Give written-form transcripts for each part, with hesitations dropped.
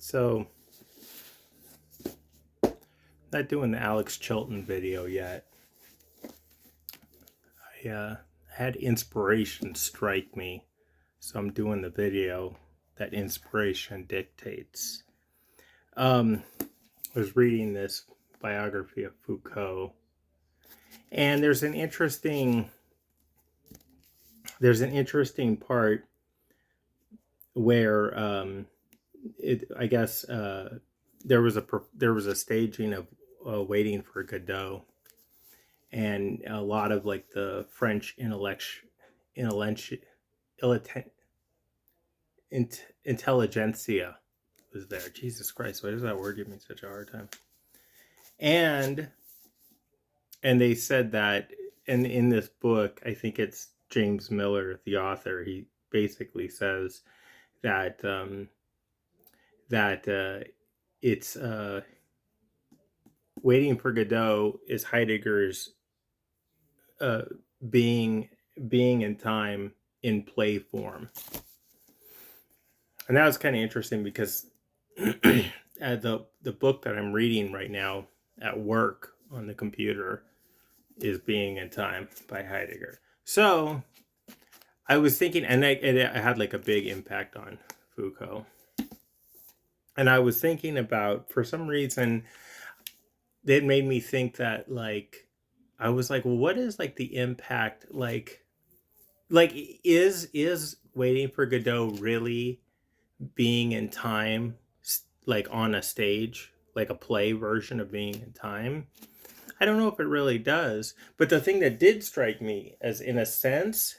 So, not doing the Alex Chilton video yet. I had inspiration strike me, so I'm doing the video that inspiration dictates. I was reading this biography of Foucault, and there's an interesting part where there was a staging of Waiting for Godot, and a lot of like the French intelligentsia was there. Jesus Christ, why does that word give me such a hard time? And they said that, and in this book, I think it's James Miller, the author, he basically says that it's Waiting for Godot is Heidegger's being in time in play form. And that was kind of interesting because the book that I'm reading right now at work on the computer is Being in Time by Heidegger. So I was thinking, and it had like a big impact on Foucault. And I was thinking about, for some reason, it made me think that, like, I was like, well, what is like the impact, like is Waiting for Godot really being in time, like on a stage, like a play version of Being in Time? I don't know if it really does, but the thing that did strike me as, in a sense,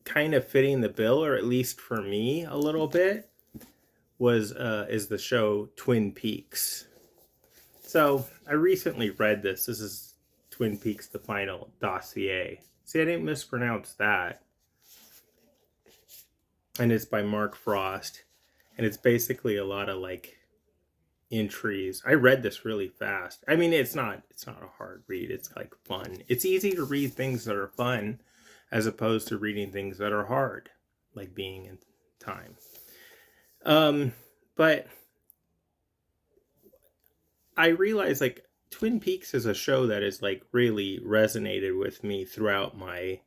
kind of fitting the bill, or at least for me a little bit, is the show Twin Peaks. So I recently read this. This is Twin Peaks: The Final Dossier. See, I didn't mispronounce that. And it's by Mark Frost, and it's basically a lot of like entries. I read this really fast. I mean, it's not a hard read. It's like fun. It's easy to read things that are fun as opposed to reading things that are hard, like Being in Time. But I realized, like, Twin Peaks is a show that has like really resonated with me throughout my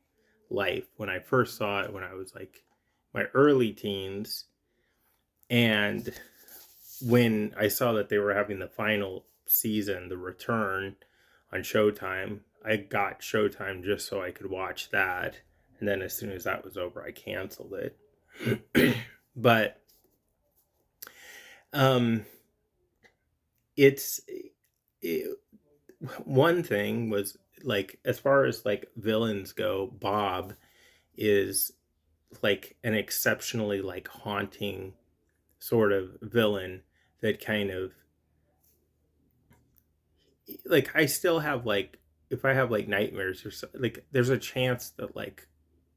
life. When I first saw it when I was like my early teens, and when I saw that they were having the final season, The Return, on Showtime, I got Showtime just so I could watch that. And then as soon as that was over, I canceled it. But one thing was, like, as far as like villains go, Bob is like an exceptionally like haunting sort of villain that kind of, like, I still have, like, if I have like nightmares or so, like, there's a chance that like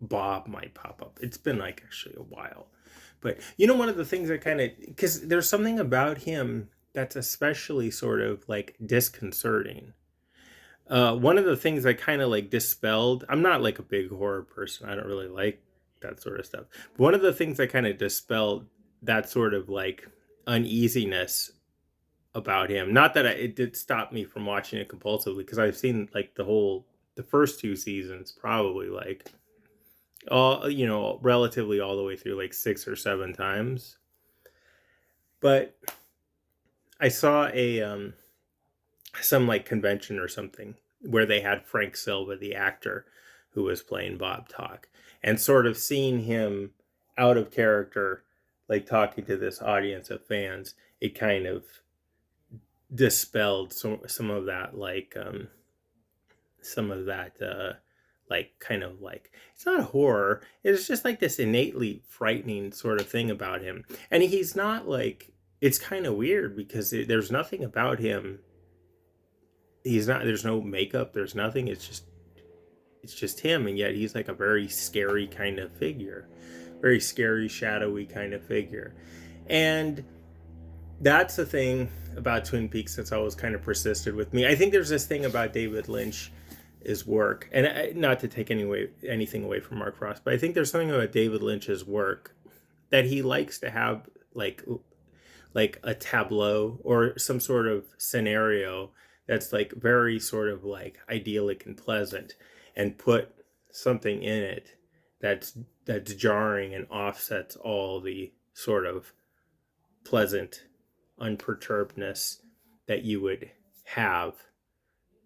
Bob might pop up. It's been like actually a while, but one of the things that kind of, because there's something about him that's especially sort of like disconcerting. One of the things I kind of like dispelled, I'm not like a big horror person, I don't really like that sort of stuff, but one of the things that kind of dispelled that sort of like uneasiness about him, not that it did stop me from watching it compulsively, because I've seen like the first two seasons probably like all, relatively all the way through like 6 or 7 times. But I saw some like convention or something where they had Frank Silva, the actor who was playing Bob, talk, and sort of seeing him out of character, like talking to this audience of fans, it kind of dispelled some of that, like like kind of like, it's not horror, it's just like this innately frightening sort of thing about him. And he's not like, it's kind of weird because there's nothing about him, there's no makeup, there's nothing, it's just him, and yet he's like a very scary kind of figure, very scary, shadowy kind of figure. And that's the thing about Twin Peaks that's always kind of persisted with me. I think there's this thing about David Lynch's work, and not to take anything away from Mark Frost, but I think there's something about David Lynch's work that he likes to have like like a tableau or some sort of scenario that's like very sort of like idyllic and pleasant, and put something in it that's that's jarring and offsets all the sort of pleasant unperturbedness that you would have,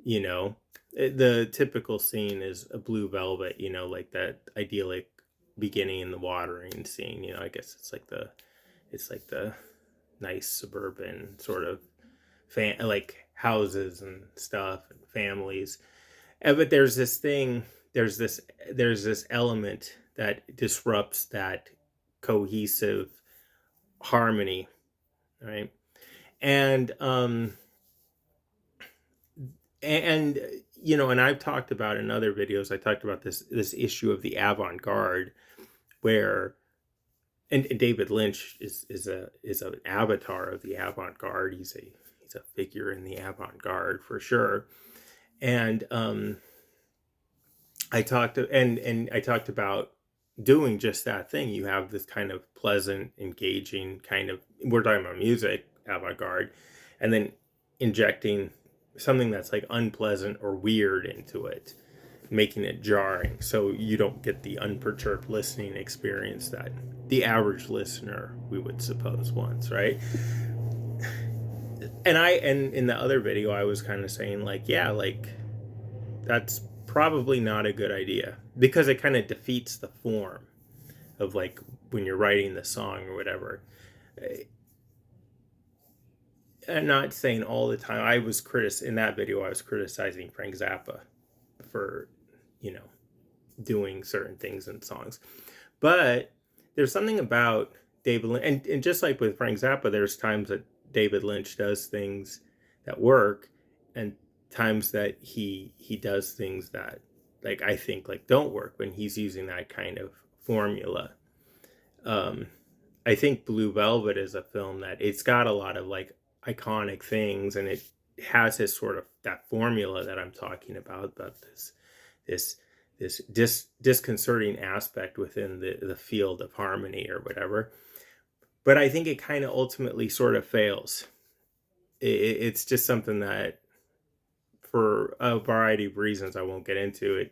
you know. The typical scene is a Blue Velvet, you know, like that idyllic beginning in the watering scene, you know. I guess it's like the nice suburban sort of like houses and stuff and families. But there's this thing, there's this there's this element that disrupts that cohesive harmony, right? And and you know, and I've talked about in other videos, I talked about this issue of the avant-garde, where and David Lynch is an avatar of the avant-garde. He's a figure in the avant-garde for sure. And I talked about doing just that thing. You have this kind of pleasant, engaging kind of, we're talking about music, avant-garde, and then injecting something that's like unpleasant or weird into it, making it jarring, so you don't get the unperturbed listening experience that the average listener, we would suppose, wants, right? And in the other video I was kind of saying like, yeah, like that's probably not a good idea, because it kind of defeats the form of like when you're writing the song or whatever. I'm not saying all the time. In that video I was criticizing Frank Zappa for, you know, doing certain things in songs. But there's something about David Lynch, and just like with Frank Zappa, there's times that David Lynch does things that work, and times that he does things that, like, I think like don't work when he's using that kind of formula. Um, I think Blue Velvet is a film that it's got a lot of like iconic things, and it has this sort of that formula that I'm talking about this disconcerting aspect within the field of harmony or whatever. But I think it kind of ultimately sort of fails. It's just something that, for a variety of reasons I won't get into,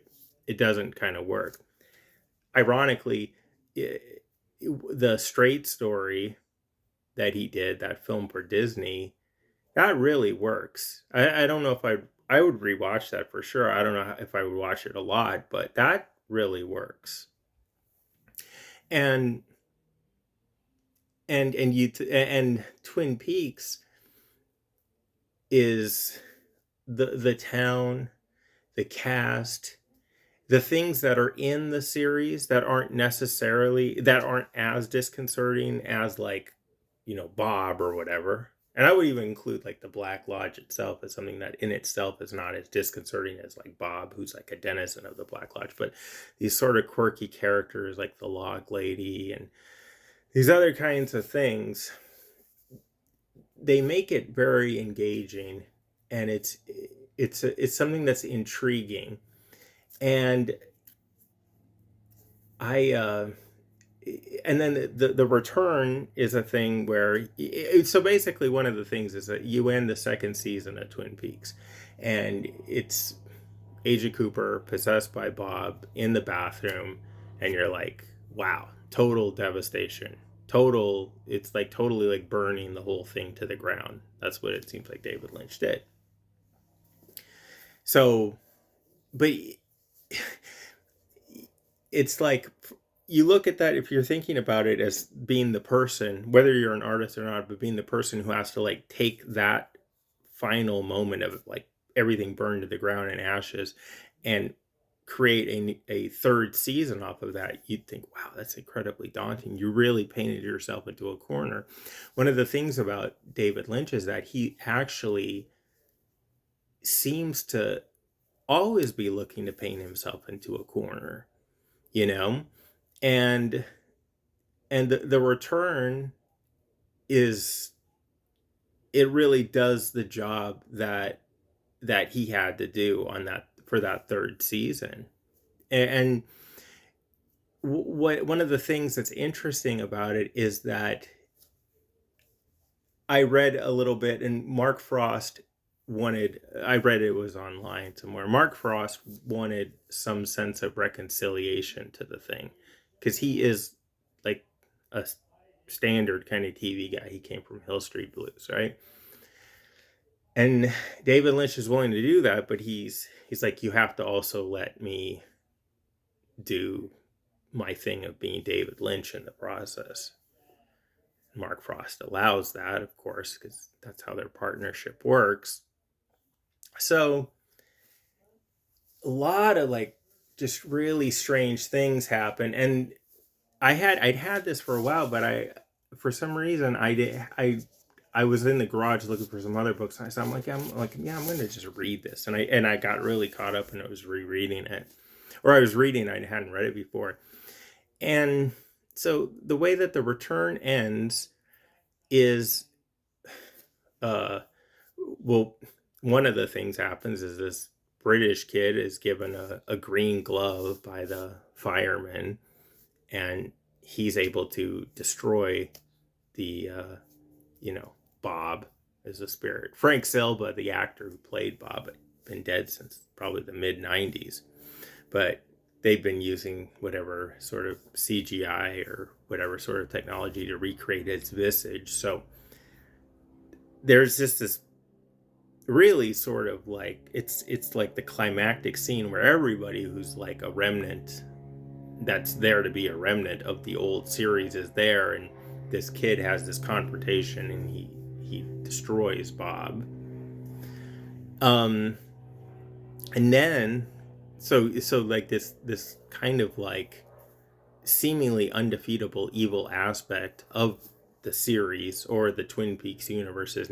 it doesn't kind of work. Ironically, the Straight Story that he did, that film for Disney, that really works. I don't know if I would rewatch that for sure. I don't know if I would watch it a lot, but that really works. And and Twin Peaks is the town, the cast, the things that are in the series that aren't as disconcerting as, like, you know, Bob or whatever. And I would even include like the Black Lodge itself as something that in itself is not as disconcerting as like Bob, who's like a denizen of the Black Lodge. But these sort of quirky characters like the Log Lady and these other kinds of things, they make it very engaging, and it's something that's intriguing. And I and then the return is a thing where so basically one of the things is that you end the second season of Twin Peaks, and it's Aja Cooper possessed by Bob in the bathroom, and you're like, wow, total devastation, total, it's like totally like burning the whole thing to the ground. That's what it seems like David Lynch did. So, but it's like, you look at that, if you're thinking about it as being the person, whether you're an artist or not, but being the person who has to like take that final moment of like everything burned to the ground in ashes and create a third season off of that, you'd think, wow, that's incredibly daunting. You really painted yourself into a corner. One of the things about David Lynch is that he actually seems to always be looking to paint himself into a corner, you know? And the return is, it really does the job that he had to do on that, for that third season. And what one of the things that's interesting about it is that I read a little bit, and Mark Frost wanted, I read it was online somewhere. Mark Frost wanted some sense of reconciliation to the thing because he is like a standard kind of TV guy. He came from Hill Street Blues, right? And David Lynch is willing to do that, but he's like, you have to also let me do my thing of being David Lynch in the process. Mark Frost allows that, of course, because that's how their partnership works. So a lot of like just really strange things happen, and I'd had this for a while, but for some reason I was in the garage looking for some other books, and I'm going to just read this, and I got really caught up, and I was rereading it, or I was reading, I hadn't read it before, and so the way that the return ends is, uh, well, one of the things happens is this British kid is given a green glove by the fireman, and he's able to destroy the, Bob is a spirit. Frank Silva, the actor who played Bob, had been dead since probably the mid 90s, but they've been using whatever sort of CGI or whatever sort of technology to recreate his visage. So there's just this really sort of like it's like the climactic scene where everybody who's like a remnant that's there to be a remnant of the old series is there, and this kid has this confrontation, and he destroys Bob. um and then so like this kind of like seemingly undefeatable evil aspect of the series or the Twin Peaks universe has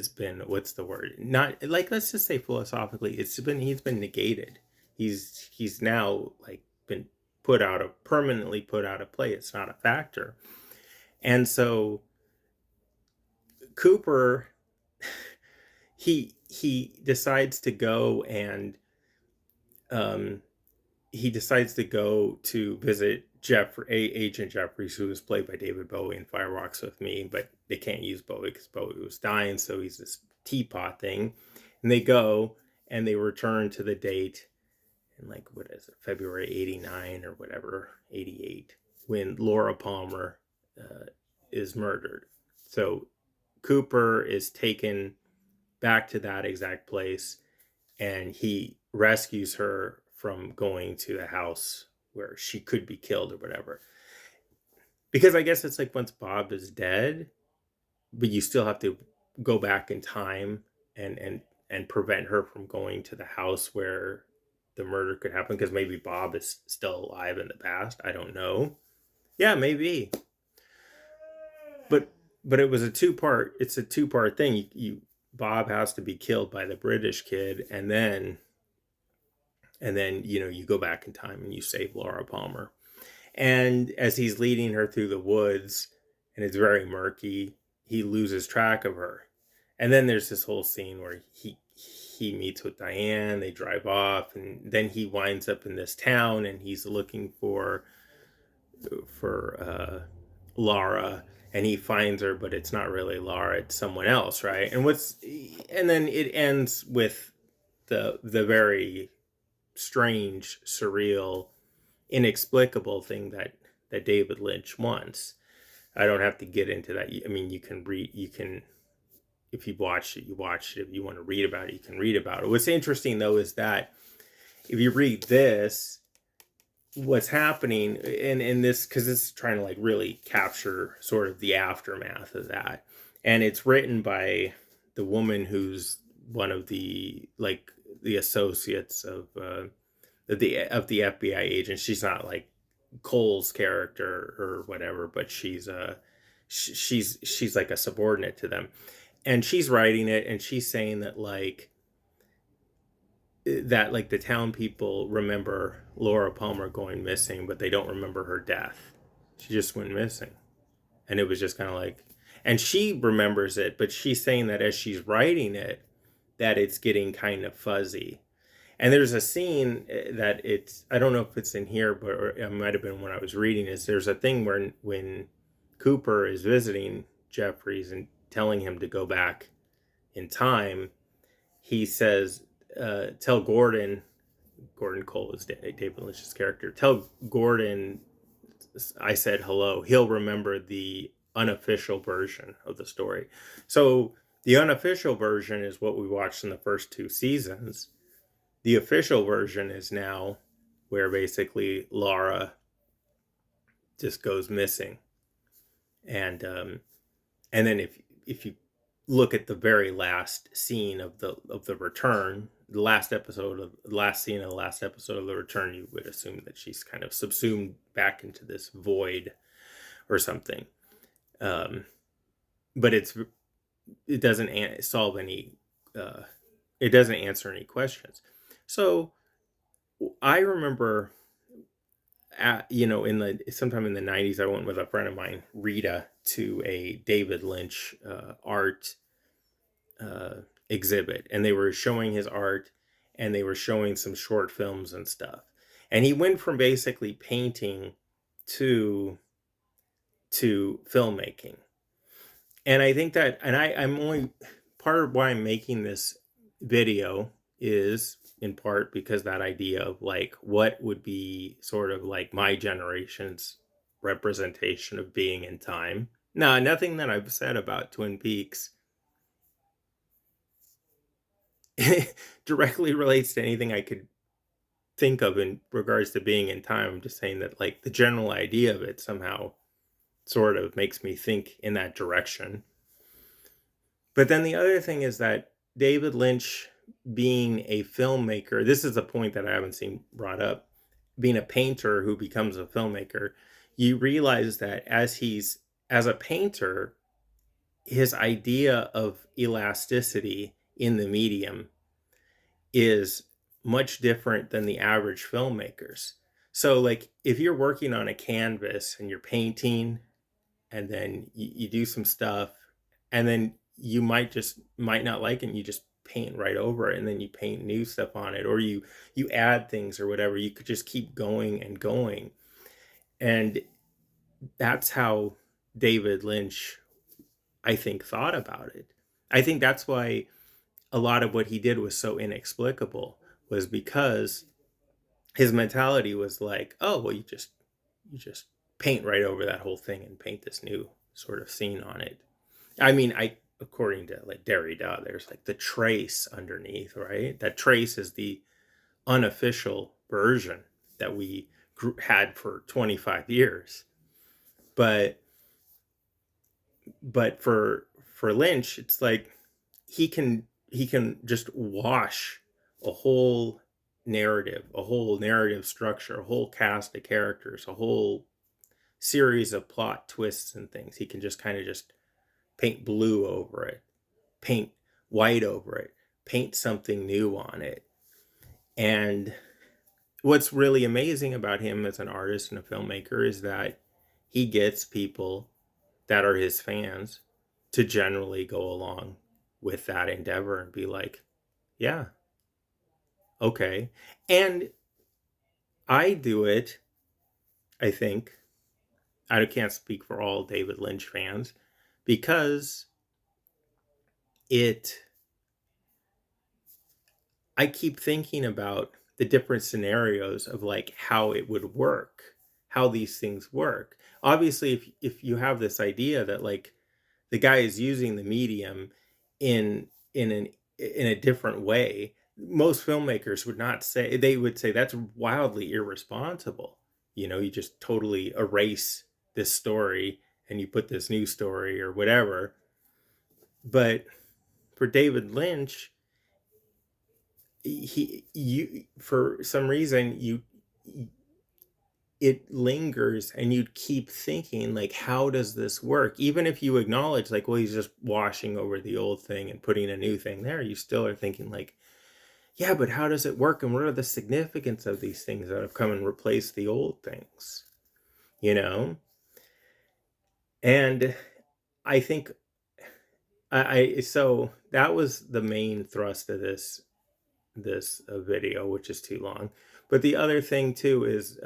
been, what's the word, not like, let's just say philosophically, he's been negated. He's now like been permanently put out of play. It's not a factor. And so Cooper, he decides to go and um he decides to go to visit Agent Jeffries, who was played by David Bowie in Fire Walks with Me, but they can't use Bowie because Bowie was dying, so he's this teapot thing. And they go and they return to the date in, like, what is it, February 89 or whatever, 88, when Laura Palmer is murdered. So Cooper is taken back to that exact place, and he rescues her from going to the house where she could be killed or whatever. Because I guess it's like once Bob is dead, but you still have to go back in time and prevent her from going to the house where the murder could happen, because maybe Bob is still alive in the past. I don't know. Yeah, maybe. But it was a two-part. It's a two-part thing. Bob has to be killed by the British kid, and then you go back in time and you save Laura Palmer. And as he's leading her through the woods, and it's very murky, he loses track of her. And then there's this whole scene where he meets with Diane, they drive off, and then he winds up in this town, and he's looking for Laura, and he finds her, but it's not really Laura, it's someone else, right? And then it ends with the very strange, surreal, inexplicable thing that David Lynch wants. I don't have to get into that. I mean, you can, if you've watched it, you watched it. If you want to read about it, you can read about it. What's interesting though is that if you read this, what's happening in this, because it's trying to like really capture sort of the aftermath of that, and it's written by the woman who's one of the associates of the FBI agent. She's not like Cole's character or whatever, but she's like a subordinate to them, and she's writing it, and she's saying that the town people remember Laura Palmer going missing, but they don't remember her death. She just went missing, and it was just kind of like, and she remembers it, but she's saying that as she's writing it, that it's getting kind of fuzzy. And there's a scene that I don't know if it's in here, but or it might have been when I was reading, is there's a thing where when Cooper is visiting Jeffries and telling him to go back in time, he says, tell Gordon Cole is David Lynch's character, tell Gordon I said hello. He'll remember the unofficial version of the story. So the unofficial version is what we watched in the first 2 seasons. The official version is now where basically Laura just goes missing, and then if you look at the very last scene of the return, the last scene of the last episode of the return, you would assume that she's kind of subsumed back into this void or something. But it doesn't solve any. It doesn't answer any questions. So I remember, sometime in the 90s, I went with a friend of mine, Rita, to a David Lynch art exhibit, and they were showing his art, and they were showing some short films and stuff. And he went from basically painting to filmmaking. And I think that, and I'm only, part of why I'm making this video is in part because that idea of like what would be sort of like my generation's representation of being in time. No, nothing that I've said about Twin Peaks directly relates to anything I could think of in regards to being in time. I'm just saying that like the general idea of it somehow sort of makes me think in that direction. But then the other thing is that David Lynch, being a filmmaker, this is a point that I haven't seen brought up, being a painter who becomes a filmmaker, you realize that as a painter, his idea of elasticity in the medium is much different than the average filmmakers. So like if you're working on a canvas and you're painting, and then you do some stuff, and then you might not like it, and you just paint right over it, and then you paint new stuff on it, or you add things or whatever. You could just keep going and going. And that's how David Lynch, I think, thought about it. I think that's why a lot of what he did was so inexplicable, was because his mentality was like, oh well, you just paint right over that whole thing and paint this new sort of scene on it. I mean, according to like Derrida, there's like the trace underneath, right? That trace is the unofficial version that we had for 25 years. But for Lynch, it's like he can just wash a whole narrative structure, a whole cast of characters, a whole series of plot twists and things. He can just kind of just paint blue over it, paint white over it, paint something new on it. And what's really amazing about him as an artist and a filmmaker is that he gets people that are his fans to generally go along with that endeavor and be like, yeah, okay. And I do it, I think, I can't speak for all David Lynch fans, because I keep thinking about the different scenarios of like how it would work, how these things work. Obviously, if you have this idea that like the guy is using the medium in a different way, most filmmakers would not say, they would say that's wildly irresponsible. You just totally erase this story and you put this new story or whatever. But for David Lynch, for some reason it lingers, and you'd keep thinking like, how does this work? Even if you acknowledge like, well, he's just washing over the old thing and putting a new thing there, you still are thinking like, yeah, but how does it work, and what are the significance of these things that have come and replaced the old things? And I think so that was the main thrust of this video, which is too long. But the other thing too is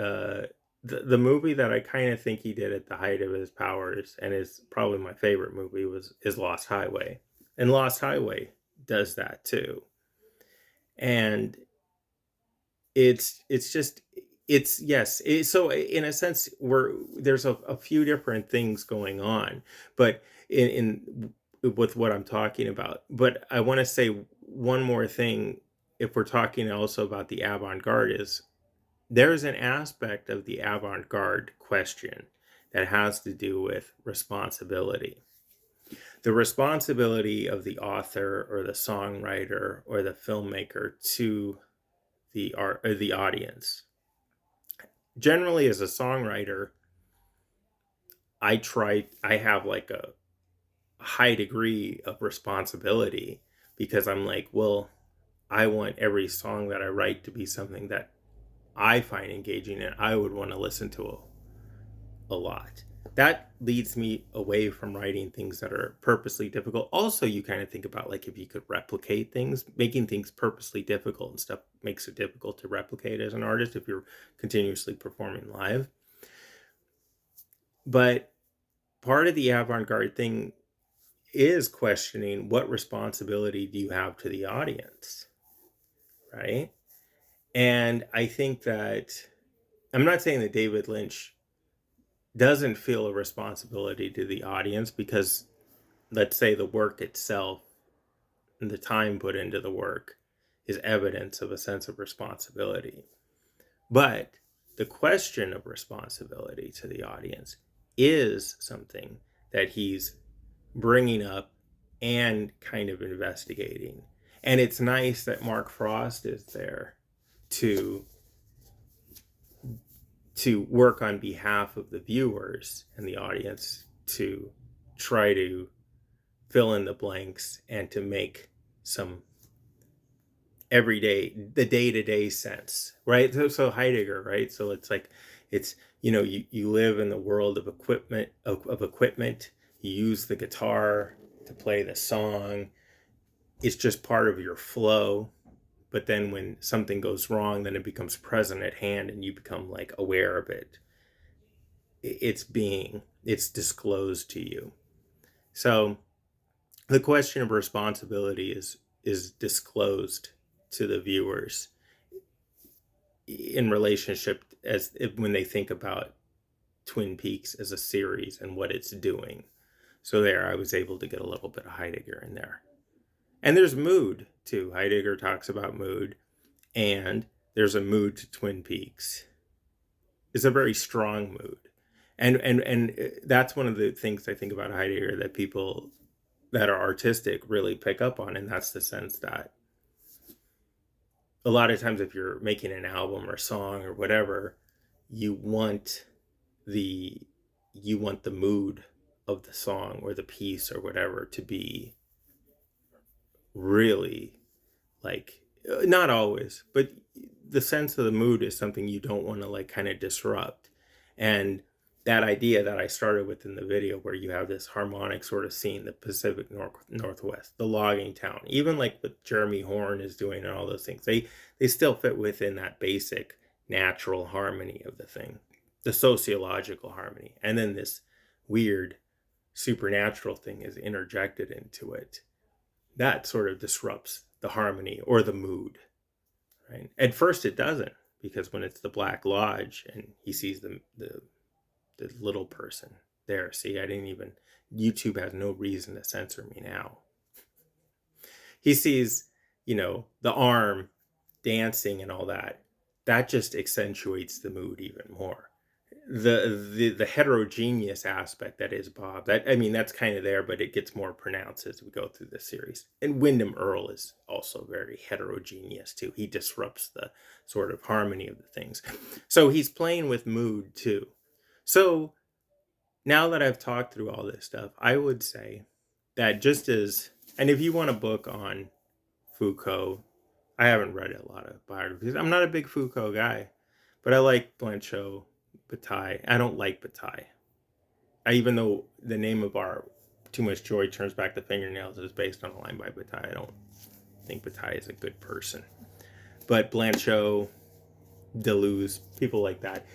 the movie that I kind of think he did at the height of his powers, and is probably my favorite movie, is Lost Highway. And Lost Highway does that too. And it's just it's yes so in a sense there's a few different things going on, but in with what I'm talking about. But I want to say one more thing. If we're talking also about the avant-garde, is there's an aspect of the avant-garde question that has to do with responsibility, the responsibility of the author or the songwriter or the filmmaker to the art or the audience. Generally, as a songwriter, I have like a high degree of responsibility, because I'm like, well, I want every song that I write to be something that I find engaging and I would want to listen to a lot. That leads me away from writing things that are purposely difficult. Also, you kind of think about, like, if you could replicate things, making things purposely difficult and stuff makes it difficult to replicate as an artist if you're continuously performing live. But part of the avant-garde thing is questioning, what responsibility do you have to the audience, right? And I think that, I'm not saying that David Lynch doesn't feel a responsibility to the audience, because let's say the work itself and the time put into the work is evidence of a sense of responsibility. But the question of responsibility to the audience is something that he's bringing up and kind of investigating. And it's nice that Mark Frost is there to work on behalf of the viewers and the audience, to try to fill in the blanks and to make some the day-to-day sense, right? So Heidegger, right? So it's like, it's, you live in the world of equipment, you use the guitar to play the song, it's just part of your flow. But then when something goes wrong, then it becomes present at hand and you become like aware of it. It's disclosed to you. So the question of responsibility is disclosed to the viewers in relationship, when they think about Twin Peaks as a series and what it's doing. So there, I was able to get a little bit of Heidegger in there. And there's mood too. Heidegger talks about mood, and there's a mood to Twin Peaks. It's a very strong mood. And that's one of the things I think about Heidegger that people that are artistic really pick up on, and that's the sense that a lot of times if you're making an album or song or whatever, you want the mood of the song or the piece or whatever to be really, like, not always, but the sense of the mood is something you don't want to, like, kind of disrupt. And that idea that I started with in the video, where you have this harmonic sort of scene, the Pacific Northwest, the logging town, even like what Jeremy Horn is doing and all those things, they still fit within that basic natural harmony of the thing, the sociological harmony. And then this weird supernatural thing is interjected into it. That sort of disrupts the harmony or the mood, right? At first it doesn't, because when it's the Black Lodge and he sees the little person there, see, YouTube has no reason to censor me now. He sees, the arm dancing and all that. That just accentuates the mood even more. The heterogeneous aspect that is Bob, that's kind of there, but it gets more pronounced as we go through this series. And Wyndham Earle is also very heterogeneous too. He disrupts the sort of harmony of the things. So he's playing with mood too. So now that I've talked through all this stuff, I would say that and if you want a book on Foucault, I haven't read a lot of biographies. I'm not a big Foucault guy, but I like Blanchot, Bataille. I don't like Bataille. Even though the name of our Too Much Joy Turns Back the Fingernails is based on a line by Bataille, I don't think Bataille is a good person. But Blanchot, Deleuze, people like that,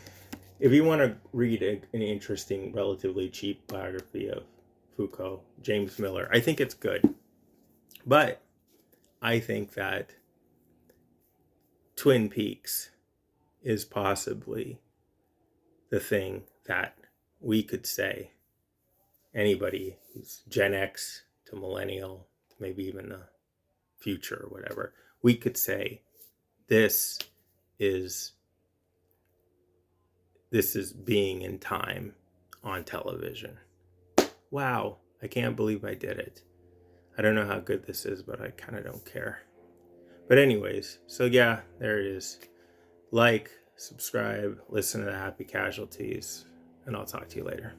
if you want to read an interesting, relatively cheap biography of Foucault, James Miller, I think it's good. But I think that Twin Peaks is possibly the thing that we could say, anybody who's Gen X to millennial, to maybe even the future or whatever, we could say this is being in time on television. Wow, I can't believe I did it. I don't know how good this is, but I kind of don't care. But anyways, so yeah, there it is. Like, subscribe, listen to the Happy Casualties, and I'll talk to you later.